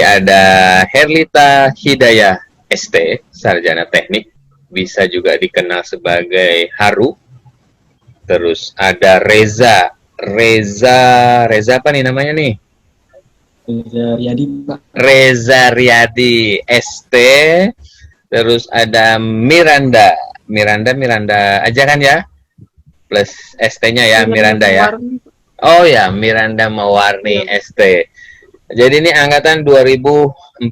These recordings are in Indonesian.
ada Herlita Hidayah ST, sarjana teknik, bisa juga dikenal sebagai Haru. Terus ada Reza apa nih namanya nih? Reza Riyadi, Pak. Reza Riyadi ST. Terus ada Miranda aja kan ya? Plus ST-nya ya, Miranda Miranda ya. Mawarni. Oh ya, Miranda Mawarni Iya. ST. Jadi ini angkatan 2014.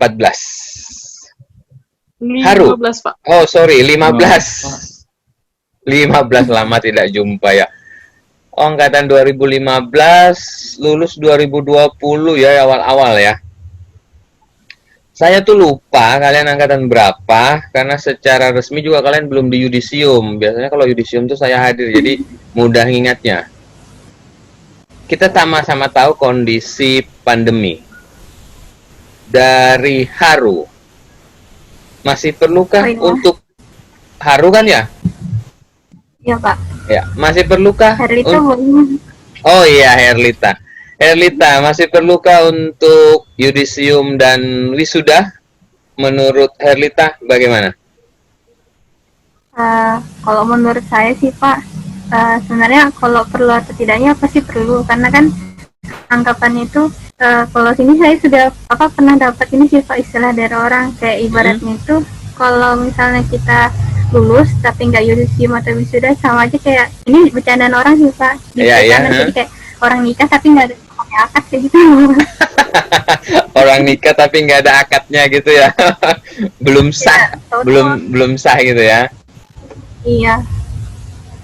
Haru. 15, Pak. Oh, sorry, 15. 15 15, Pak. lama tidak jumpa ya. Oh, angkatan 2015, lulus 2020 ya, awal-awal ya. Saya tuh lupa kalian angkatan berapa, karena secara resmi juga kalian belum di yudisium. Biasanya kalau yudisium tuh saya hadir, jadi mudah ingatnya. Kita sama-sama tahu kondisi pandemi. Dari Haru, masih perlukah untuk Haru kan ya? Iya, Pak. Ya, masih perlukah? Herlita Oh iya, Herlita. Herlita, masih perlukah untuk yudisium dan wisuda? Menurut Herlita, bagaimana? Kalau menurut saya sih, Pak, sebenarnya kalau perlu atau tidaknya pasti perlu, karena kan anggapannya itu kalau sini saya sudah pernah dapat ini sih, Pak, istilah dari orang kayak ibaratnya itu kalau misalnya kita lulus tapi nggak yudisium atau wisuda, sama aja kayak ini bercandaan orang sih, Pak. Jadi kayak orang nikah tapi nggak ada akad kayak gitu. Orang nikah tapi nggak ada akadnya gitu ya. Belum sah, ya, belum sah gitu ya. Iya.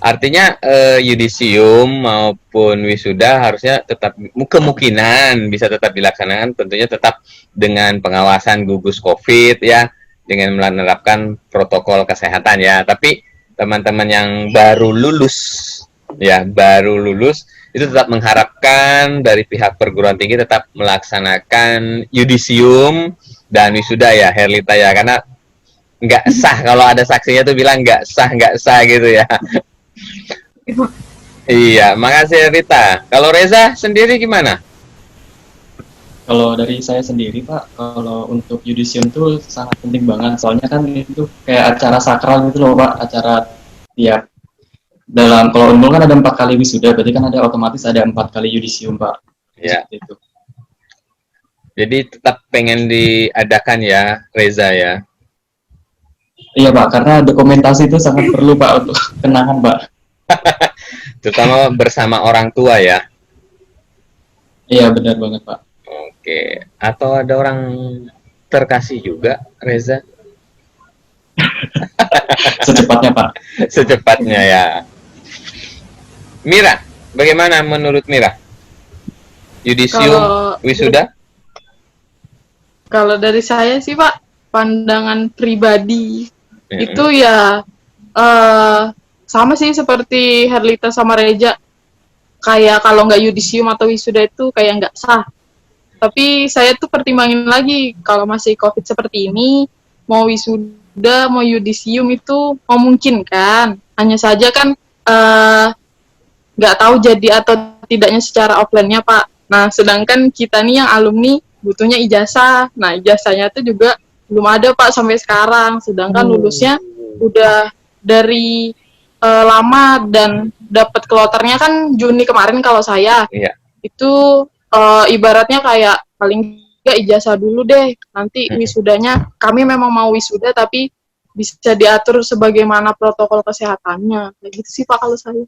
Artinya yudisium maupun wisuda harusnya tetap kemungkinan bisa tetap dilaksanakan, tentunya tetap dengan pengawasan gugus COVID ya, dengan menerapkan protokol kesehatan ya. Tapi teman-teman yang baru lulus itu tetap mengharapkan dari pihak perguruan tinggi tetap melaksanakan yudisium dan wisuda ya, Herlita ya, karena nggak sah kalau ada saksinya tuh bilang nggak sah gitu ya. Iya, makasih Herlita. Kalau Reza sendiri gimana? Kalau dari saya sendiri, Pak, kalau untuk yudisium tuh sangat penting banget, soalnya kan itu kayak acara sakral gitu loh, Pak, acara tiap dalam, kalau Unmul kan ada 4 kali wisuda, berarti kan ada otomatis ada 4 kali yudisium, Pak. Ya. Itu. Jadi tetap pengen diadakan ya, Reza ya? Iya, Pak, karena dokumentasi itu sangat perlu, Pak, untuk kenangan, Pak. Terutama bersama orang tua ya? Iya, benar banget, Pak. Oke, atau ada orang terkasih juga, Reza? Secepatnya, Pak. Secepatnya ya. Mira, bagaimana menurut Mira? Yudisium, wisuda? Kalau dari saya sih, Pak, pandangan pribadi itu ya sama sih seperti Herlita sama Reja. Kayak kalau nggak yudisium atau wisuda itu kayak nggak sah. Tapi saya tuh pertimbangin lagi, kalau masih COVID seperti ini, mau wisuda, mau yudisium itu memungkinkan. Hanya saja kan nggak tahu jadi atau tidaknya secara offline-nya, Pak. Nah, sedangkan kita nih yang alumni butuhnya ijazah. Nah, ijazahnya itu juga belum ada, Pak, sampai sekarang. Sedangkan lulusnya udah dari lama dan dapat kloternya kan Juni kemarin kalau saya. Iya. Itu ibaratnya kayak paling nggak ijazah dulu deh. Nanti wisudanya, kami memang mau wisuda tapi bisa diatur sebagaimana protokol kesehatannya. Kayak gitu sih, Pak, kalau saya.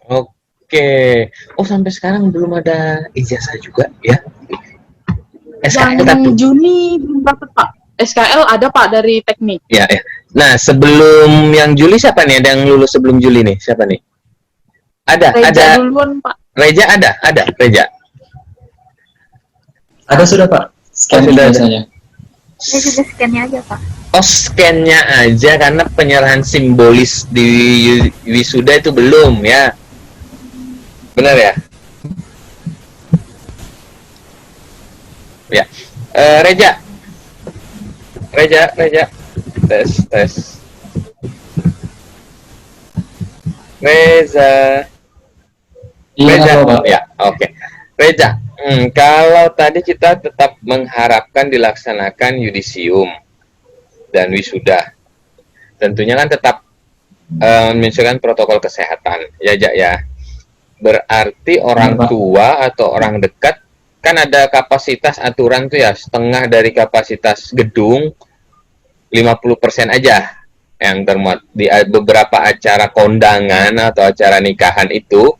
Oke. Oh, sampai sekarang belum ada ijazah juga ya? SKL yang Juni belum dapat, Pak. SKL ada, Pak, dari teknik. Ya, ya. Nah, sebelum yang Juli siapa nih? Ada yang lulus sebelum Juli nih? Siapa nih? Reja duluan, Pak. Reja ada, Reja. Ada sudah, Pak. Scan biasanya. Saya juga scan-nya aja, Pak. Oh, scan-nya aja karena penyerahan simbolis di wisuda itu belum ya. Benar ya? Ya. Reja. Tes. Reza. Iya, Reja. Pak. Ya, oke. Reja, Kalau tadi kita tetap mengharapkan dilaksanakan yudisium dan wisuda, tentunya kan tetap menunjukkan protokol kesehatan, ya Jak ya. Berarti orang tua atau orang dekat kan ada kapasitas aturan tuh ya, setengah dari kapasitas gedung 50% aja yang termuat di beberapa acara kondangan atau acara nikahan itu.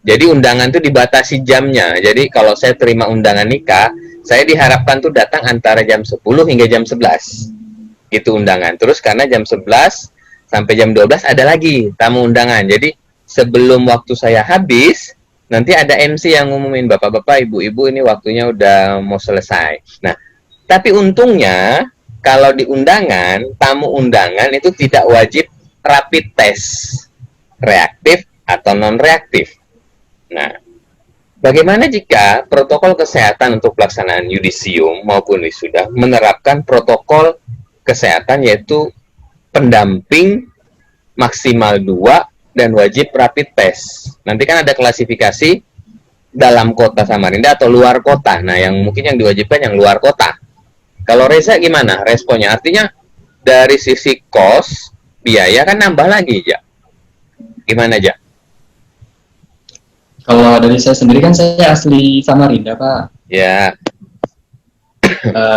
Jadi undangan tuh dibatasi jamnya. Jadi kalau saya terima undangan nikah, saya diharapkan tuh datang antara jam 10 hingga jam 11. Itu undangan. Terus karena jam 11 sampai jam 12 ada lagi tamu undangan. Jadi sebelum waktu saya habis, nanti ada MC yang ngumumin, bapak-bapak, ibu-ibu, ini waktunya udah mau selesai. Nah, tapi untungnya kalau di undangan, tamu undangan itu tidak wajib rapid test, reaktif atau non-reaktif. Nah, bagaimana jika protokol kesehatan untuk pelaksanaan yudisium maupun wisuda menerapkan protokol kesehatan yaitu pendamping maksimal 2 dan wajib rapid test. Nanti kan ada klasifikasi dalam kota Samarinda atau luar kota. Nah, yang mungkin yang diwajibkan yang luar kota. Kalau Reza gimana responnya? Artinya dari sisi kos, biaya kan nambah lagi, Ja. Gimana, Ja? Kalau dari saya sendiri kan saya asli Samarinda, Pak. Ya.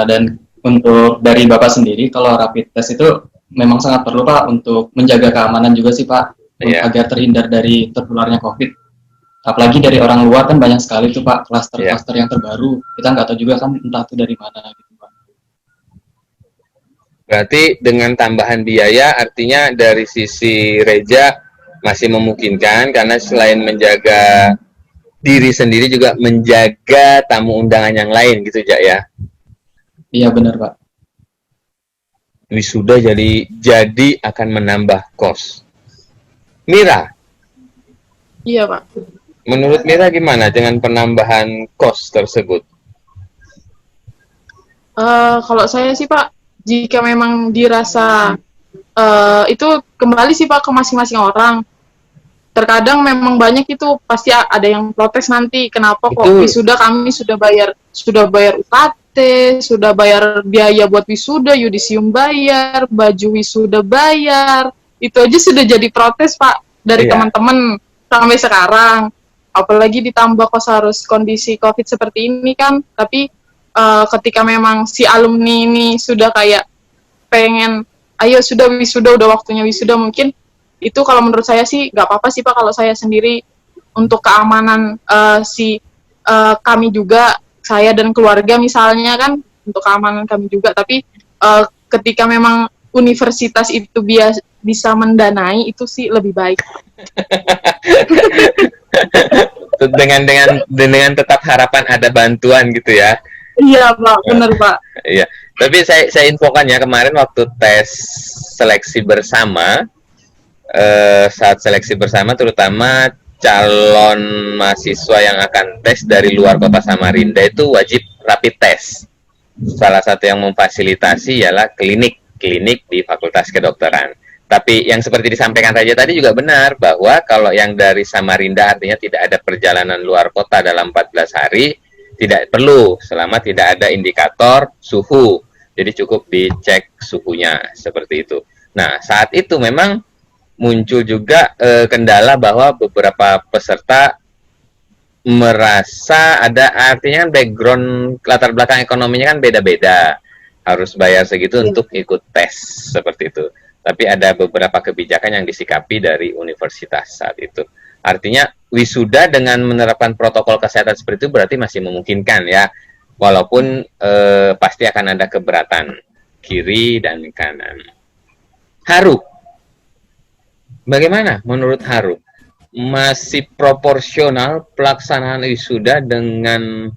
Dan untuk dari Bapak sendiri, kalau rapid test itu memang sangat perlu, Pak, untuk menjaga keamanan juga sih, Pak, agar terhindar dari tertularnya COVID. Apalagi dari orang luar kan banyak sekali tuh, Pak, klaster-klaster yang terbaru. Kita nggak tahu juga kan entah itu dari mana gitu, Pak. Berarti dengan tambahan biaya artinya dari sisi Reja masih memungkinkan karena selain menjaga diri sendiri juga menjaga tamu undangan yang lain gitu, Jak ya. Iya benar, Pak. Wisuda jadi akan menambah kos. Mira. Iya, Pak. Menurut Mira gimana dengan penambahan kos tersebut? Kalau saya sih, Pak, jika memang dirasa itu kembali sih, Pak, ke masing-masing orang. Terkadang memang banyak itu pasti ada yang protes nanti, kenapa kok wisuda kami sudah bayar UKT, sudah bayar biaya buat wisuda, yudisium bayar, baju wisuda bayar, itu aja sudah jadi protes, Pak, dari teman-teman sampai sekarang. Apalagi ditambah kos harus kondisi COVID seperti ini kan, tapi ketika memang si alumni ini sudah kayak pengen, ayo sudah wisuda, udah waktunya wisuda, mungkin itu kalau menurut saya sih nggak apa-apa sih, Pak, kalau saya sendiri untuk keamanan kami juga, saya dan keluarga misalnya kan, untuk keamanan kami juga, tapi ketika memang universitas itu bisa mendanai, itu sih lebih baik. dengan tetap harapan ada bantuan gitu ya. Iya, Pak, benar, Pak. Iya. Tapi saya infokan ya, kemarin waktu tes seleksi bersama, saat seleksi bersama terutama calon mahasiswa yang akan tes dari luar kota Samarinda itu wajib rapid test. Salah satu yang memfasilitasi ialah klinik di Fakultas Kedokteran. Tapi yang seperti disampaikan Raja tadi juga benar, bahwa kalau yang dari Samarinda artinya tidak ada perjalanan luar kota dalam 14 hari, tidak perlu selama tidak ada indikator suhu. Jadi cukup dicek suhunya, seperti itu. Nah, saat itu memang muncul juga kendala bahwa beberapa peserta merasa artinya background latar belakang ekonominya kan beda-beda, harus bayar segitu untuk ikut tes seperti itu. Tapi ada beberapa kebijakan yang disikapi dari universitas saat itu. Artinya wisuda dengan menerapkan protokol kesehatan seperti itu berarti masih memungkinkan ya, walaupun pasti akan ada keberatan kiri dan kanan. Haru. Bagaimana menurut Haru? Masih proporsional pelaksanaan wisuda dengan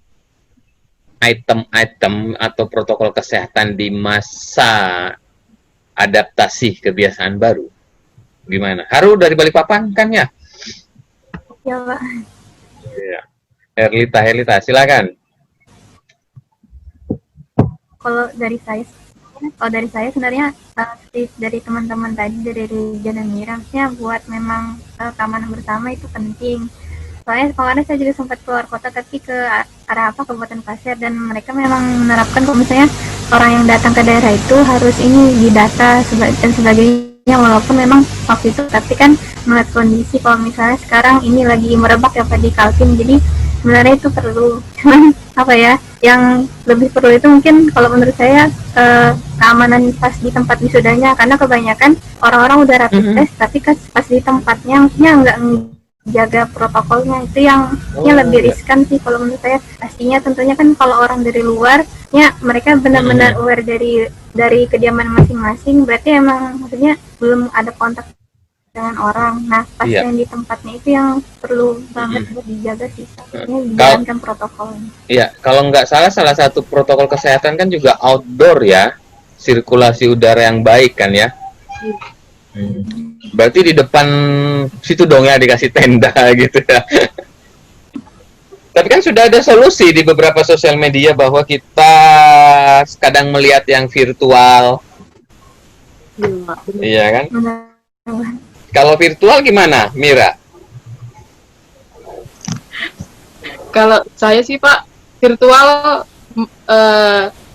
item-item atau protokol kesehatan di masa adaptasi kebiasaan baru? Gimana? Haru dari Balikpapan kan ya? Ya, Pak. Ya. Herlita, silakan. Kalau dari saya sebenarnya dari teman-teman tadi, dari Rija dan Mira, maksudnya buat memang keamanan bersama itu penting. Soalnya kemarin saya juga sempat keluar kota, tapi ke Kabupaten Pasir, dan mereka memang menerapkan kalau misalnya orang yang datang ke daerah itu harus ini didata dan sebagainya, walaupun memang waktu itu tapi kan melihat kondisi kalau misalnya sekarang ini lagi merebak ya Pak di Kaltim, jadi sebenarnya itu perlu, cuman apa ya, yang lebih perlu itu mungkin kalau menurut saya keamanan pas di tempat wisudanya, karena kebanyakan orang-orang udah rapid test tapi pas di tempatnya maksudnya nggak jaga protokolnya, itu yang lebih riskan sih kalau menurut saya. Pastinya tentunya kan kalau orang dari luar ya mereka benar-benar aware dari kediaman masing-masing, berarti emang maksudnya belum ada kontak dengan orang. Nah pas yang di tempatnya itu yang perlu banget buat dijaga sih, ini dijalankan protokolnya. Iya, kalau nggak salah satu protokol kesehatan kan juga outdoor ya, sirkulasi udara yang baik kan ya. Berarti di depan situ dong ya dikasih tenda gitu ya. Tapi kan sudah ada solusi di beberapa sosial media bahwa kita kadang melihat yang virtual. Iya kan? Kalau virtual gimana, Mira? Kalau saya sih Pak, virtual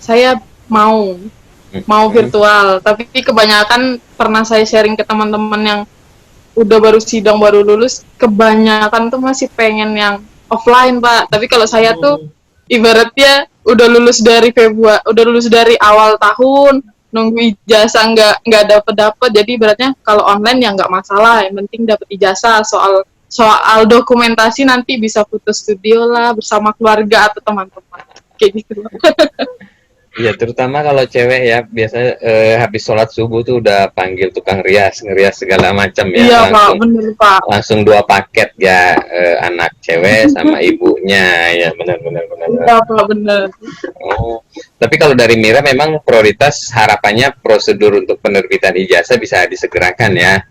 saya mau virtual, tapi kebanyakan pernah saya sharing ke teman-teman yang udah baru sidang, baru lulus, kebanyakan tuh masih pengen yang offline Pak. Tapi kalau saya tuh ibaratnya udah lulus dari awal tahun, nunggu ijazah nggak dapet, jadi ibaratnya kalau online ya nggak masalah, yang penting dapet ijazah. Soal dokumentasi nanti bisa foto studio lah bersama keluarga atau teman-teman kayak gitu. Iya, terutama kalau cewek ya, biasanya habis sholat subuh tuh udah panggil tukang ngerias segala macam ya. Iya langsung, Pak, bener Pak. Langsung 2 paket ya, anak cewek sama ibunya, ya benar. Iya Pak, bener. Oh, tapi kalau dari Mira memang prioritas harapannya prosedur untuk penerbitan ijazah bisa disegerakan ya.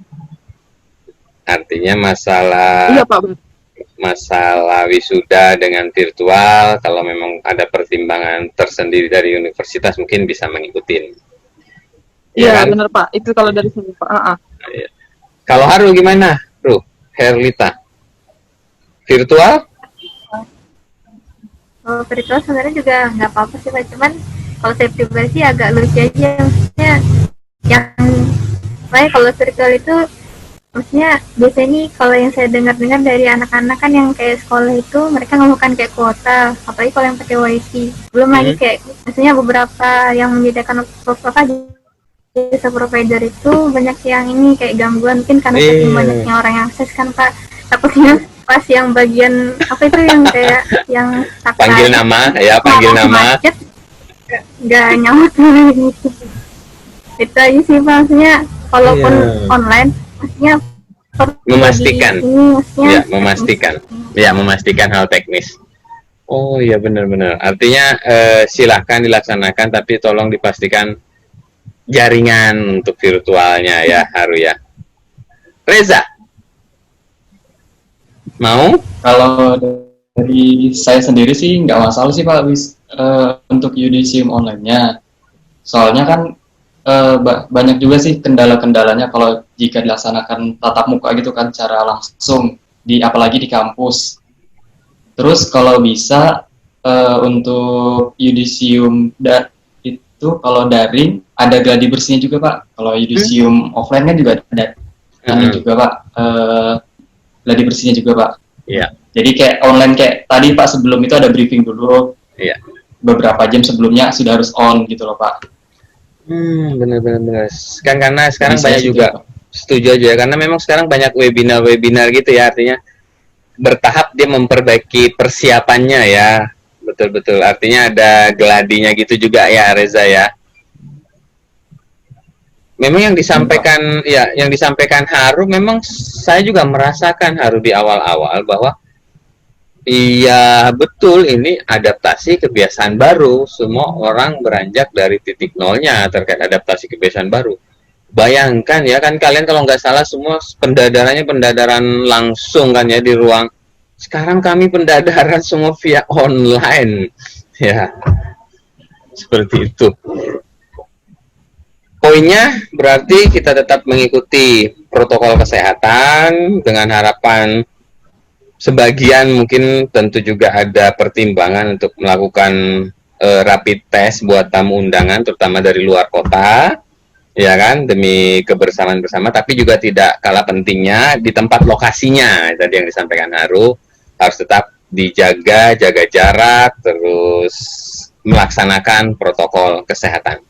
Artinya Iya Pak, bener. masalah wisuda dengan virtual, kalau memang ada pertimbangan tersendiri dari universitas mungkin bisa mengikuti. Iya kan? Bener Pak, itu kalau dari sini Pak. Kalau Haru gimana, Herlita? Virtual? Virtual sebenarnya juga nggak apa-apa sih Pak, cuman kalau saya pribadi agak lucu aja, maksudnya yang kalau virtual itu maksudnya biasanya nih kalau yang saya dengar dari anak-anak kan yang kayak sekolah itu mereka ngomongkan kayak kuota, apalagi kalau yang pakai wifi, belum lagi kayak maksudnya beberapa yang menyediakan jasa provider itu banyak yang ini kayak gangguan, mungkin karena saking banyaknya orang yang akses kan Pak, takutnya pas yang bagian apa itu yang kayak yang panggil nama macet, nggak nyamuk gitu. Itu aja sih Pak, maksudnya kalaupun online maksudnya memastikan hal teknis. Oh iya, benar. Artinya silahkan dilaksanakan, tapi tolong dipastikan jaringan untuk virtualnya ya, Haru ya. Reza, mau? Kalau dari saya sendiri sih nggak masalah sih Pak, untuk yudisium online-nya. Soalnya kan banyak juga sih kendala-kendalanya kalau jika dilaksanakan tatap muka gitu kan, cara langsung apalagi di kampus. Terus kalau bisa untuk yudisium itu kalau daring ada gladi bersihnya juga Pak. Kalau yudisium offline kan juga ada juga Pak, gladi bersihnya juga Pak. Iya. Jadi kayak online kayak tadi Pak, sebelum itu ada briefing dulu. Iya. Beberapa jam sebelumnya sudah harus on gitu loh Pak. Benar. Kan karena sekarang bisa banyak juga, setuju aja, karena memang sekarang banyak webinar gitu ya, artinya bertahap dia memperbaiki persiapannya ya. Betul. Artinya ada gladinya gitu juga ya, Reza ya. Memang yang disampaikan Haru, memang saya juga merasakan Haru di awal-awal bahwa iya betul, ini adaptasi kebiasaan baru. Semua orang beranjak dari titik nolnya terkait adaptasi kebiasaan baru. Bayangkan ya kan, kalian kalau nggak salah semua pendadaran langsung kan ya di ruang. Sekarang kami pendadaran semua via online ya, seperti itu. Poinnya berarti kita tetap mengikuti protokol kesehatan dengan harapan sebagian mungkin tentu juga ada pertimbangan untuk melakukan rapid test buat tamu undangan, terutama dari luar kota, ya kan, demi kebersamaan bersama. Tapi juga tidak kalah pentingnya di tempat lokasinya, tadi yang disampaikan Haru, harus tetap dijaga, jaga jarak, terus melaksanakan protokol kesehatan.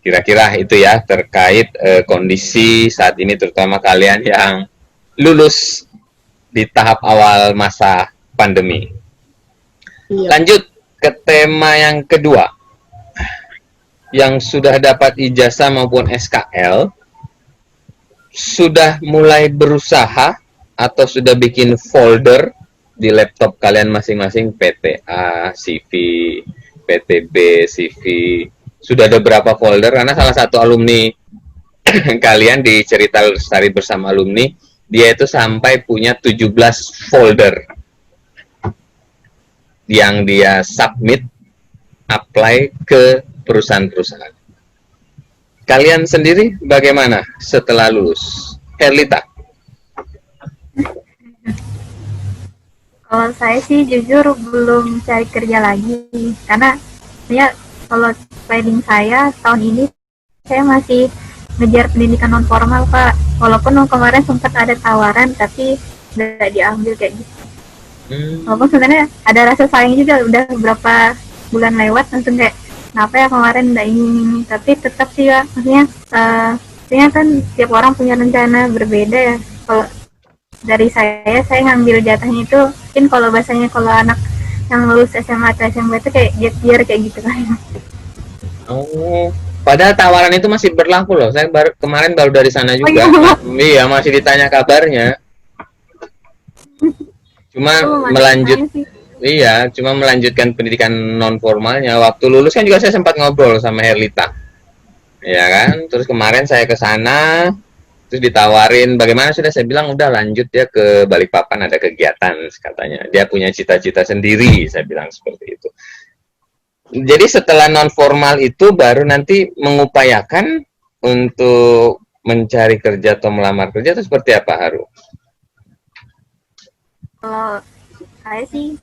Kira-kira itu ya terkait kondisi saat ini, terutama kalian yang lulus di tahap awal masa pandemi. Iya. Lanjut ke tema yang kedua. Yang sudah dapat ijazah maupun SKL, sudah mulai berusaha atau sudah bikin folder di laptop kalian masing-masing, PTA, CV, PTB, CV. Sudah ada berapa folder? Karena salah satu alumni kalian di Cerita Lestari Bersama Alumni, dia itu sampai punya 17 folder yang dia submit, apply ke perusahaan-perusahaan. Kalian sendiri bagaimana setelah lulus? Herlita? Kalau saya sih jujur belum cari kerja lagi, karena ya kalau planning saya tahun ini saya masih ngejar pendidikan non formal Pak. Walaupun kemarin sempat ada tawaran tapi nggak diambil kayak gitu. Walaupun sebenarnya ada rasa sayang juga, udah beberapa bulan lewat langsung kayak kenapa ya kemarin nggak ini, tapi tetap sih ya, maksudnya kan tiap orang punya rencana berbeda ya. Kalau dari saya ngambil jatahnya itu mungkin kalau bahasanya kalau anak yang lulus SMA atau SMP itu kayak gap year kayak gitu kan. Oh, padahal tawaran itu masih berlaku loh. Saya kemarin baru dari sana juga. Iya, masih ditanya kabarnya. Cuma cuma melanjutkan pendidikan non formalnya. Waktu lulus kan juga saya sempat ngobrol sama Herlita. Ya kan? Terus kemarin saya ke sana, terus ditawarin bagaimana, sudah saya bilang udah lanjut ya ke Balikpapan, ada kegiatan katanya. Dia punya cita-cita sendiri, saya bilang seperti itu. Jadi setelah non formal itu baru nanti mengupayakan untuk mencari kerja atau melamar kerja, itu seperti apa, Haru? Kalau saya sih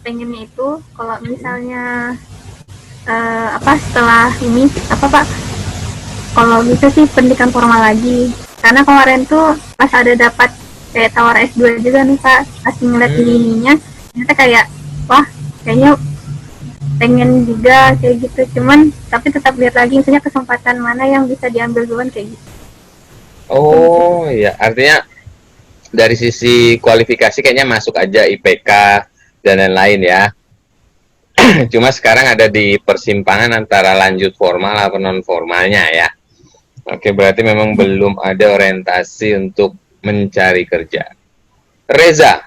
pengennya itu kalau misalnya setelah ini Pak, kalau bisa sih pendidikan formal lagi, karena kemarin tuh pas ada dapat kayak tawar S2 juga nih Pak, pas ngeliat ininya ternyata kayak wah kayaknya pengen juga kayak gitu, cuman tapi tetap lihat lagi misalnya kesempatan mana yang bisa diambil duluan kayak gitu. Oh iya, artinya dari sisi kualifikasi kayaknya masuk aja IPK dan lain-lain ya. Cuma sekarang ada di persimpangan antara lanjut formal atau non formalnya ya. Oke, berarti memang belum ada orientasi untuk mencari kerja. Reza,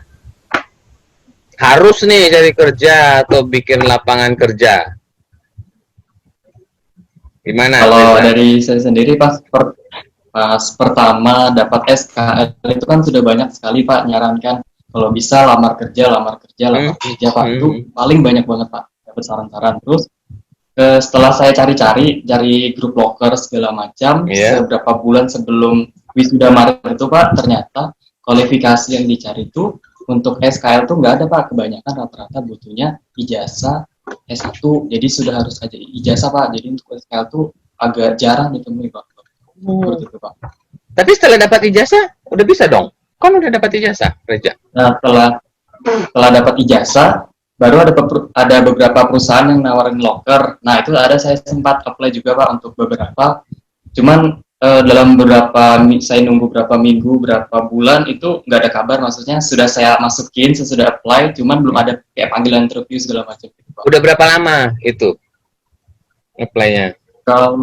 harus nih cari kerja atau bikin lapangan kerja? Gimana? Kalau dari saya sendiri pas pertama dapat SKL itu kan sudah banyak sekali Pak nyarankan kalau bisa lamar kerja Pak, itu paling banyak banget Pak dapat saran-saran. Terus setelah saya cari grup loker segala macam, beberapa bulan sebelum wisuda Maret itu Pak, ternyata kualifikasi yang dicari itu untuk SKL tuh nggak ada Pak, kebanyakan rata-rata butuhnya ijazah S1, jadi sudah harus aja ijazah Pak, jadi untuk SKL tuh agak jarang ditemui Pak. Gitu, Pak. Tapi setelah dapat ijazah, udah bisa dong? Kan udah dapat ijazah, Reja? Nah, setelah dapat ijazah, baru ada beberapa perusahaan yang nawarin loker. Nah, itu saya sempat apply juga Pak untuk beberapa. Cuman dalam saya nunggu berapa minggu, berapa bulan itu nggak ada kabar. Maksudnya sudah saya masukin, saya sudah apply, cuman belum ada kayak panggilan interview segala macam. Udah berapa lama itu apply-nya? Kalau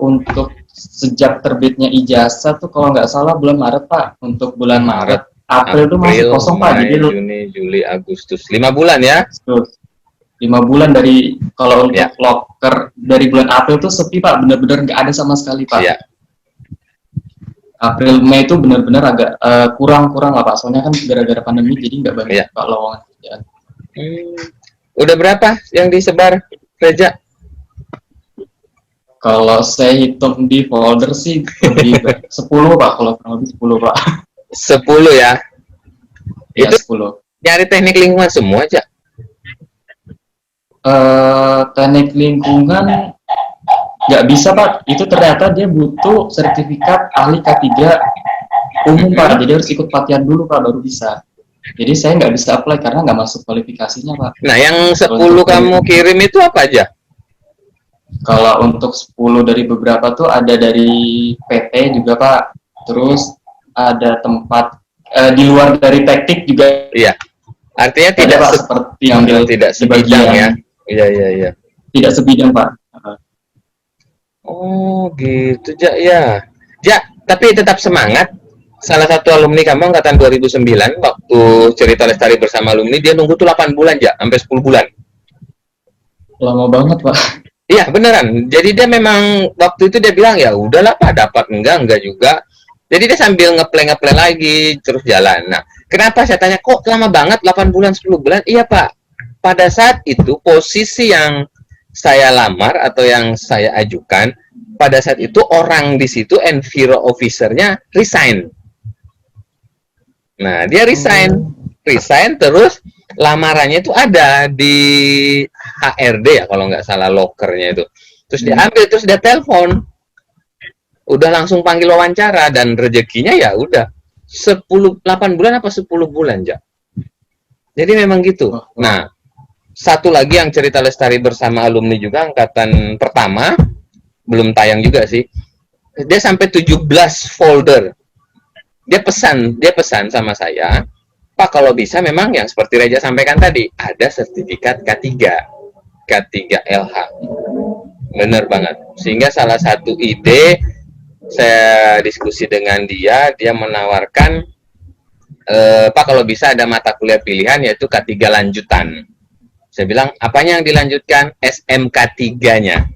untuk sejak terbitnya ijazah tuh kalau nggak salah bulan Maret Pak. Untuk bulan Maret, April tuh masih kosong Pak. Jadi Juni, Juli, Agustus, 5 bulan ya? 5 bulan dari kalau untuk loker dari bulan April tuh sepi Pak, benar-benar nggak ada sama sekali Pak. Iya. April Mei itu benar-benar agak kurang lah Pak, soalnya kan gara-gara pandemi jadi nggak banyak Pak lowongan kerjaan. Udah berapa yang disebar, Reja? Kalau saya hitung di folder sih lebih 10 Pak, kalau kurang lebih 10 Pak. 10 ya? Ya, Itu 10. nyari teknik lingkungan semua aja. Teknik lingkungan nggak bisa Pak, itu ternyata dia butuh sertifikat ahli K3 umum Pak, jadi harus ikut pelatihan dulu Pak baru bisa. Jadi saya nggak bisa apply karena nggak masuk kualifikasinya Pak. Nah, yang 10 Untuk kamu kirim itu apa aja? Kalau untuk 10 dari beberapa tuh ada dari PT juga Pak, terus ada tempat di luar dari teknik juga. Iya. Artinya Ada, tidak Pak, seperti ambil tidak di sebidang bagian- ya. Iya. Tidak sebidang Pak. Oh, gitu, Ja, ya. Ja, tapi tetap semangat. Salah satu alumni kamu angkatan 2009 waktu cerita lestari bersama alumni, dia nunggu tuh 8 bulan, Ja, sampai 10 bulan. Lama banget Pak. Iya, beneran. Jadi dia memang waktu itu dia bilang, ya udahlah Pak, dapat enggak juga. Jadi dia sambil ngeplay lagi terus jalan. Nah, kenapa saya tanya kok lama banget 8 bulan 10 bulan? Iya, Pak. Pada saat itu posisi yang saya lamar atau yang saya ajukan, pada saat itu orang di situ enviro officer-nya resign. Nah, dia resign terus lamarannya itu ada di HRD ya kalau nggak salah lokernya itu. Terus dia ambil, terus dia telepon. Udah langsung panggil wawancara dan rezekinya ya udah 8 bulan apa 10 bulan, Ja. Jadi memang gitu. Nah, satu lagi yang cerita lestari bersama alumni juga angkatan pertama, belum tayang juga sih. Dia sampai 17 folder. Dia pesan sama saya, Pak, kalau bisa memang yang seperti Reja sampaikan tadi, ada sertifikat K3LH. Bener banget. Sehingga salah satu ide, saya diskusi dengan dia menawarkan, Pak, kalau bisa ada mata kuliah pilihan, yaitu K3 lanjutan. Saya bilang, apanya yang dilanjutkan? SMK3-nya.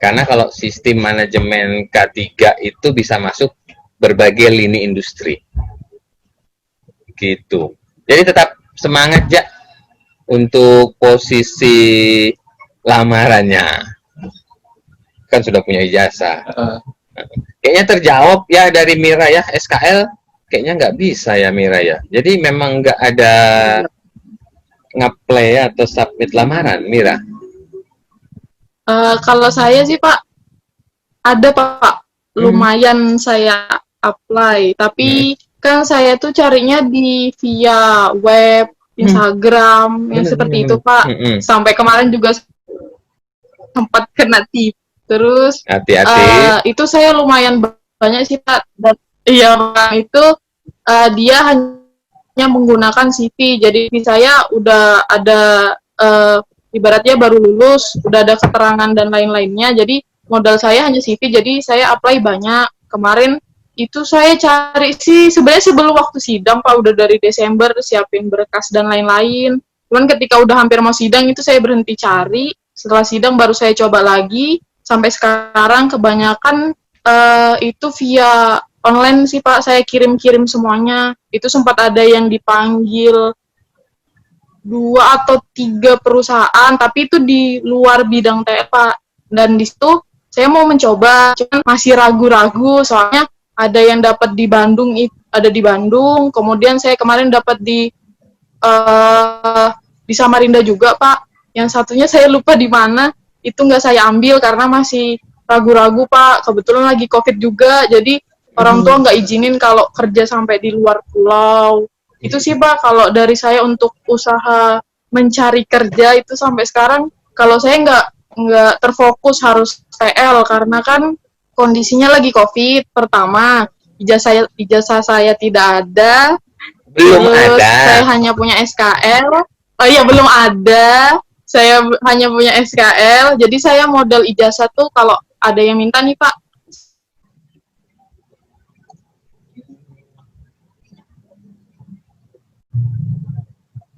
Karena kalau sistem manajemen K3 itu bisa masuk berbagai lini industri. Gitu. Jadi tetap semangat, Ja, untuk posisi lamarannya. Kan sudah punya ijazah. Kayaknya terjawab ya dari Mira ya, SKL kayaknya nggak bisa ya Mira ya. Jadi memang nggak ada nge-play atau submit lamaran, Mira. Kalau saya sih Pak, ada Pak, lumayan saya apply, tapi kan saya tuh carinya via web, Instagram, yang seperti itu Pak. Sampai kemarin juga sempat kena tip. Terus hati-hati. itu saya lumayan banyak sih Pak. Dan iya Pak, itu dia hanya menggunakan CV. Jadi saya udah ada ibaratnya baru lulus, udah ada keterangan dan lain-lainnya. Jadi modal saya hanya CV, jadi saya apply banyak. Kemarin itu saya cari sih sebenarnya sebelum waktu sidang Pak, udah dari Desember siapin berkas dan lain-lain. Cuman ketika udah hampir mau sidang itu saya berhenti cari. Setelah sidang baru saya coba lagi. Sampai sekarang kebanyakan itu via online sih Pak, saya kirim-kirim semuanya. Itu sempat ada yang dipanggil 2 atau 3 perusahaan, tapi itu di luar bidang TE Pak. Dan di situ saya mau mencoba, cuman masih ragu-ragu soalnya ada yang dapat di Bandung, ada di Bandung. Kemudian saya kemarin dapat di Samarinda juga Pak. Yang satunya saya lupa di mana. Itu nggak saya ambil karena masih ragu-ragu Pak. Kebetulan lagi COVID juga, jadi orang tua nggak izinin kalau kerja sampai di luar pulau. Itu sih Pak, kalau dari saya untuk usaha mencari kerja itu sampai sekarang, kalau saya nggak terfokus harus TL karena kan kondisinya lagi COVID. Pertama, ijazah saya tidak ada. Belum Terus ada. saya hanya punya SKL. Oh iya, belum ada. Saya hanya punya SKL. Jadi saya modal ijazah tuh kalau ada yang minta nih Pak.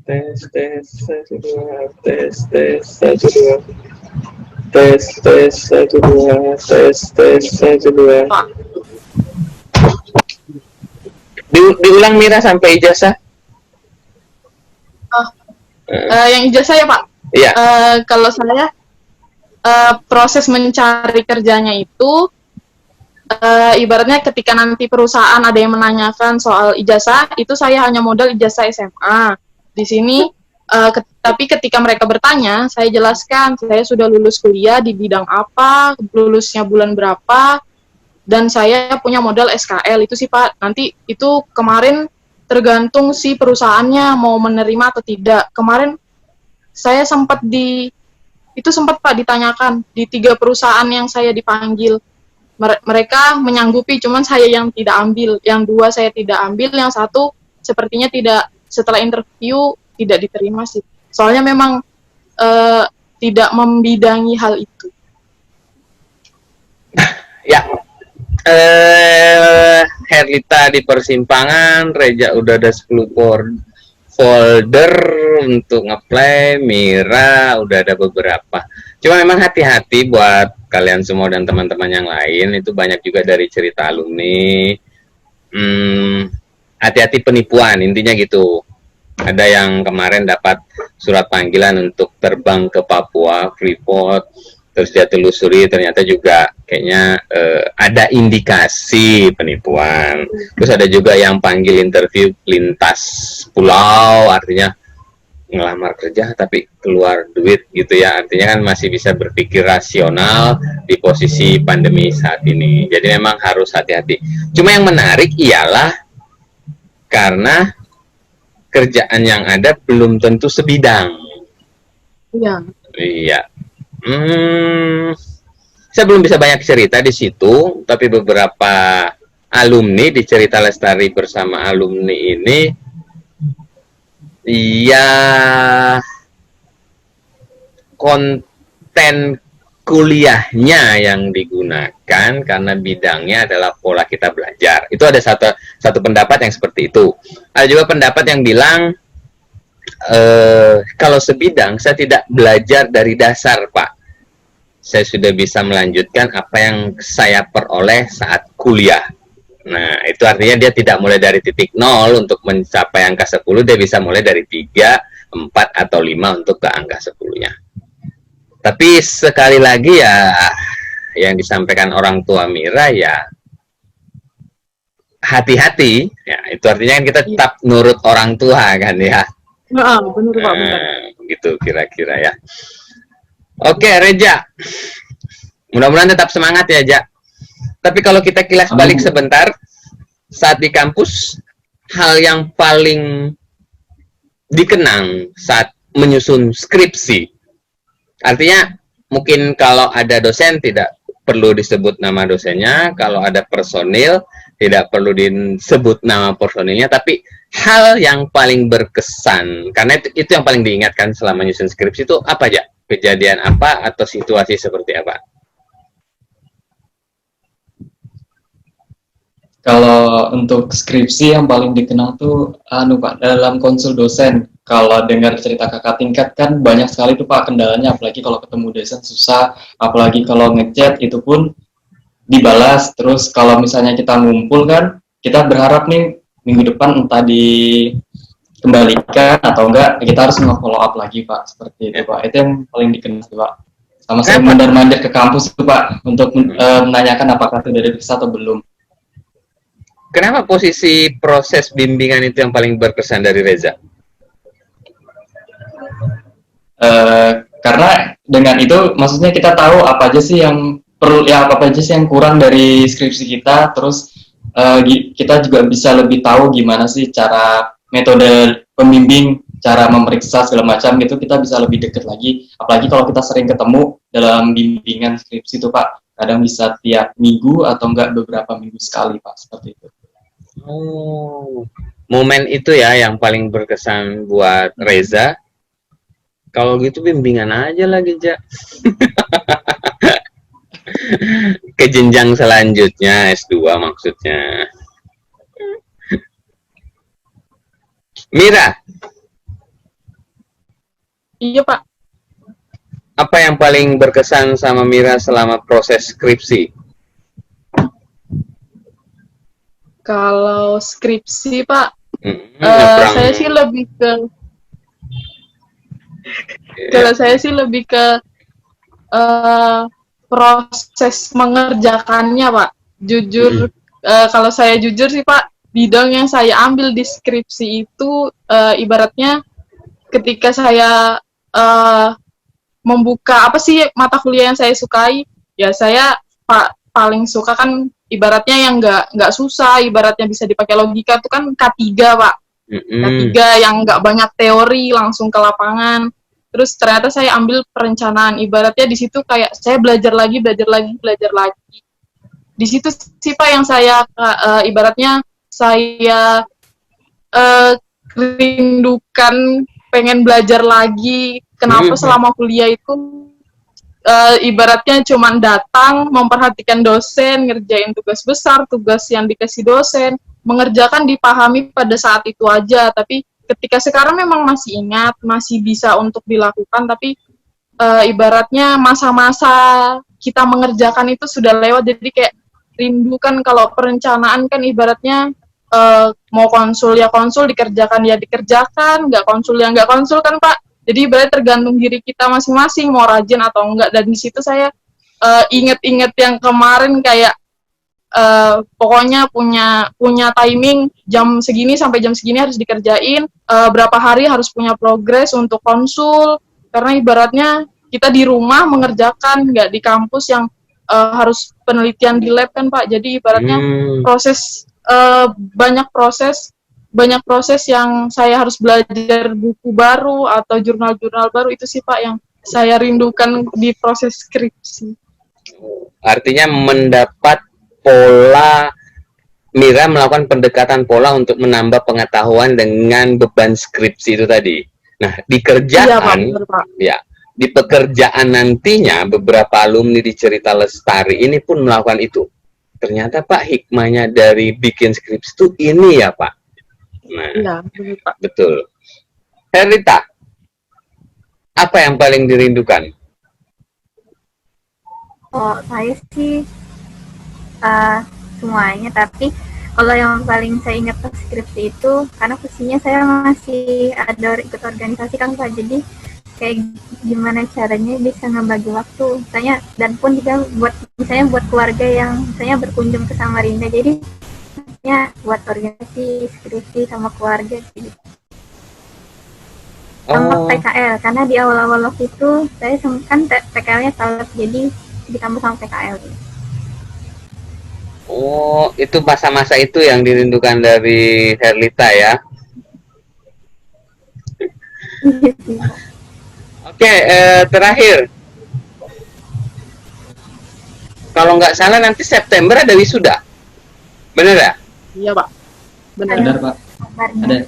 Tes 1 2 tes 1 2 tes 1 2 tes 1 2. Diulang Mira sampai ijazah. Yang ijazah ya Pak. Iya. Kalau saya proses mencari kerjanya itu ibaratnya ketika nanti perusahaan ada yang menanyakan soal ijazah, itu saya hanya modal ijazah SMA. Di sini, tapi ketika mereka bertanya, saya jelaskan saya sudah lulus kuliah di bidang apa, lulusnya bulan berapa, dan saya punya modal SKL. Itu sih Pak. Nanti itu kemarin tergantung si perusahaannya mau menerima atau tidak. Kemarin saya sempat Pak ditanyakan di 3 perusahaan yang saya dipanggil. Mereka menyanggupi, cuman saya yang tidak ambil. Yang 2 saya tidak ambil, yang 1 sepertinya tidak, setelah interview tidak diterima sih. Soalnya memang tidak membidangi hal itu. Ya, Herlita di persimpangan, Reja udah ada 10 folder untuk ngeplay, Mira udah ada beberapa. Cuma memang hati-hati buat kalian semua dan teman-teman yang lain, itu banyak juga dari cerita alumni. Hati-hati penipuan, intinya gitu. Ada yang kemarin dapat surat panggilan untuk terbang ke Papua, Freeport, terus dia telusuri ternyata juga kayaknya ada indikasi penipuan. Terus ada juga yang panggil interview lintas pulau, artinya ngelamar kerja tapi keluar duit gitu ya, artinya kan masih bisa berpikir rasional di posisi pandemi saat ini. Jadi memang harus hati-hati. Cuma yang menarik ialah karena kerjaan yang ada belum tentu sebidang. Iya. Iya. Saya belum bisa banyak cerita di situ, tapi beberapa alumni di Cerita Lestari bersama alumni ini, ya konten kuliahnya yang digunakan karena bidangnya adalah pola kita belajar. Itu ada satu pendapat yang seperti itu. Ada juga pendapat yang bilang, kalau sebidang saya tidak belajar dari dasar, Pak. Saya sudah bisa melanjutkan apa yang saya peroleh saat kuliah. Nah, itu artinya dia tidak mulai dari titik 0 untuk mencapai angka 10, dia bisa mulai dari 3, 4, atau 5 untuk ke angka 10-nya. Tapi sekali lagi ya, yang disampaikan orang tua Mira ya, hati-hati. Ya, itu artinya kan kita tetap nurut orang tua kan ya. Benar Pak, benar. Begitu kira-kira ya. Oke, Reja. Mudah-mudahan tetap semangat ya, Ja. Tapi kalau kita kilas balik sebentar, saat di kampus, hal yang paling dikenang saat menyusun skripsi. Artinya, mungkin kalau ada dosen tidak perlu disebut nama dosennya, kalau ada personil tidak perlu disebut nama personilnya, tapi hal yang paling berkesan, karena itu yang paling diingatkan selama menyusun skripsi itu apa aja? Kejadian apa atau situasi seperti apa? Kalau untuk skripsi yang paling dikenal tuh Pak, dalam konsul dosen. Kalau dengar cerita kakak tingkat kan banyak sekali tuh Pak kendalanya, apalagi kalau ketemu dosen susah, apalagi kalau ngechat itu pun dibalas. Terus kalau misalnya kita ngumpul kan, kita berharap nih minggu depan entah dikembalikan atau enggak, kita harus nge-follow up lagi Pak, seperti itu Pak. Itu yang paling dikenal Pak. Sama saya mandar-mandar ke kampus itu Pak untuk menanyakan apakah sudah diperiksa atau belum. Kenapa posisi proses bimbingan itu yang paling berkesan dari Reza? Karena dengan itu maksudnya kita tahu apa aja sih yang perlu, ya apa aja sih yang kurang dari skripsi kita, terus kita juga bisa lebih tahu gimana sih cara metode pembimbing, cara memeriksa segala macam gitu, kita bisa lebih dekat lagi. Apalagi kalau kita sering ketemu dalam bimbingan skripsi itu Pak, kadang bisa tiap minggu atau enggak beberapa minggu sekali Pak, seperti itu. Oh, momen itu ya yang paling berkesan buat Reza. Kalau gitu bimbingan aja lagi, Ja. Ke jenjang selanjutnya, S2 maksudnya. Mira. Iya Pak. Apa yang paling berkesan sama Mira selama proses skripsi? Kalau skripsi Pak, saya sih lebih ke proses mengerjakannya Pak. Jujur, kalau saya jujur sih Pak, bidang yang saya ambil di skripsi itu ibaratnya ketika saya membuka apa sih mata kuliah yang saya sukai, ya saya paling suka kan ibaratnya yang nggak susah, ibaratnya bisa dipakai logika itu kan K3 Pak. K3 yang nggak banyak teori, langsung ke lapangan. Terus ternyata saya ambil perencanaan, ibaratnya di situ kayak saya belajar lagi. Di situ sih Pak yang saya ibaratnya saya rindukan, pengen belajar lagi. Kenapa selama kuliah itu ibaratnya cuman datang, memperhatikan dosen, ngerjain tugas besar, tugas yang dikasih dosen, mengerjakan dipahami pada saat itu aja. Tapi ketika sekarang memang masih ingat, masih bisa untuk dilakukan, tapi ibaratnya masa-masa kita mengerjakan itu sudah lewat, jadi kayak rindukan. Kalau perencanaan kan ibaratnya mau konsul ya konsul, dikerjakan ya dikerjakan, nggak konsul ya nggak konsul kan Pak. Jadi ibaratnya tergantung diri kita masing-masing mau rajin atau enggak. Dan di situ saya inget-inget yang kemarin kayak pokoknya punya timing jam segini sampai jam segini harus dikerjain, berapa hari harus punya progres untuk konsul, karena ibaratnya kita di rumah mengerjakan, nggak di kampus yang harus penelitian di lab kan Pak. Jadi ibaratnya proses banyak proses yang saya harus belajar buku baru atau jurnal-jurnal baru. Itu sih Pak yang saya rindukan di proses skripsi. Artinya mendapat pola, Mira melakukan pendekatan pola untuk menambah pengetahuan dengan beban skripsi itu tadi. Nah, di kerjaan, ya, di pekerjaan nantinya beberapa alumni di Cerita Lestari ini pun melakukan itu. Ternyata Pak, hikmahnya dari bikin skripsi itu ini ya Pak. Nah, ya, Pak. Betul. Herlita, apa yang paling dirindukan? Oh, saya sih semuanya, tapi kalau yang paling saya ingat pas skripsi itu karena posisinya saya masih ada ikut organisasi kan Pak, jadi kayak gimana caranya bisa ngebagi waktu misalnya, dan pun juga buat misalnya buat keluarga yang misalnya berkunjung ke Samarinda, jadi ya buat organisasi skripsi sama keluarga gitu. Sama PKL, karena di awal-awal waktu itu saya kan PKL-nya salah, jadi ditambah sama PKL gitu. Oh, itu masa-masa itu yang dirindukan dari Herlita ya. Oke, terakhir. Kalau nggak salah nanti September ada wisuda. Bener ya? Iya Pak. Benar Pak. Ada.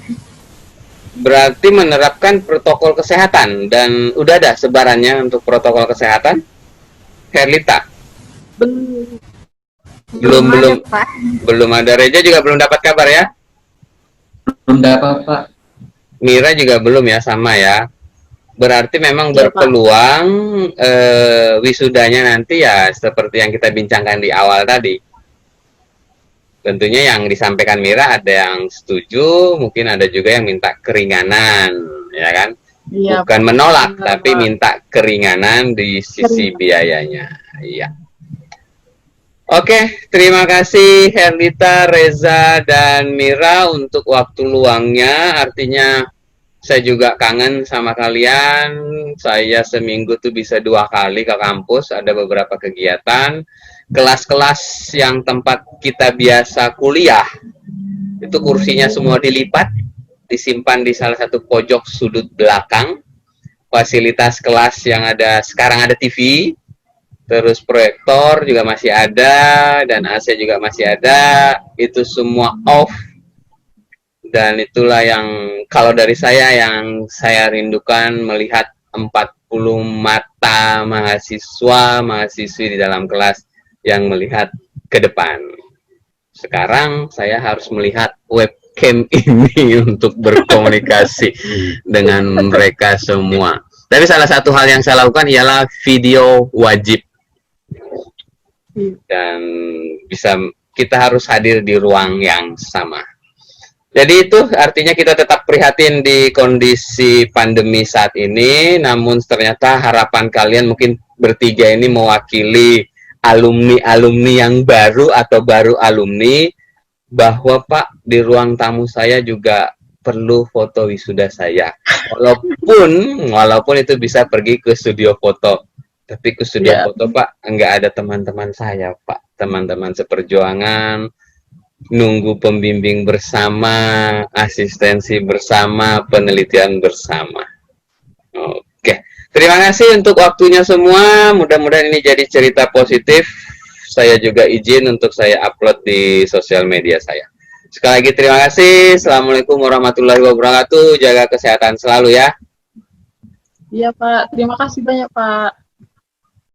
Berarti menerapkan protokol kesehatan dan udah ada sebarannya untuk protokol kesehatan? Herlita? Belum ada. Reja juga belum dapat kabar ya? Belum dapat Pak. Mira juga belum ya, sama ya. Berarti memang berpeluang wisudanya nanti ya seperti yang kita bincangkan di awal tadi. Tentunya yang disampaikan Mira ada yang setuju, mungkin ada juga yang minta keringanan, ya kan? Ya, bukan menolak, tapi minta keringanan di sisi biayanya. Iya. Oke, terima kasih Herlita, Reza, dan Mira untuk waktu luangnya. Artinya saya juga kangen sama kalian. Saya seminggu tuh bisa 2 kali ke kampus, ada beberapa kegiatan. Kelas-kelas yang tempat kita biasa kuliah, itu kursinya semua dilipat, disimpan di salah satu pojok sudut belakang. Fasilitas kelas yang ada, sekarang ada TV, terus proyektor juga masih ada, dan AC juga masih ada. Itu semua off. Dan itulah yang kalau dari saya yang saya rindukan, melihat 40 mata mahasiswa-mahasiswi di dalam kelas yang melihat ke depan. Sekarang saya harus melihat webcam ini untuk berkomunikasi dengan mereka semua. Tapi salah satu hal yang saya lakukan ialah video wajib. Dan kita harus hadir di ruang yang sama. Jadi itu artinya kita tetap prihatin di kondisi pandemi saat ini, namun ternyata harapan kalian mungkin bertiga ini mewakili alumni-alumni yang baru atau baru alumni, bahwa Pak, di ruang tamu saya juga perlu foto wisuda saya. Walaupun itu bisa pergi ke studio foto. Tapi ke studio Iya. foto Pak, nggak ada teman-teman saya Pak. Teman-teman seperjuangan, nunggu pembimbing bersama, asistensi bersama, penelitian bersama. Oke. Terima kasih untuk waktunya semua. Mudah-mudahan ini jadi cerita positif. Saya juga izin untuk saya upload di sosial media saya. Sekali lagi terima kasih. Assalamualaikum warahmatullahi wabarakatuh. Jaga kesehatan selalu ya. Iya Pak, terima kasih banyak Pak.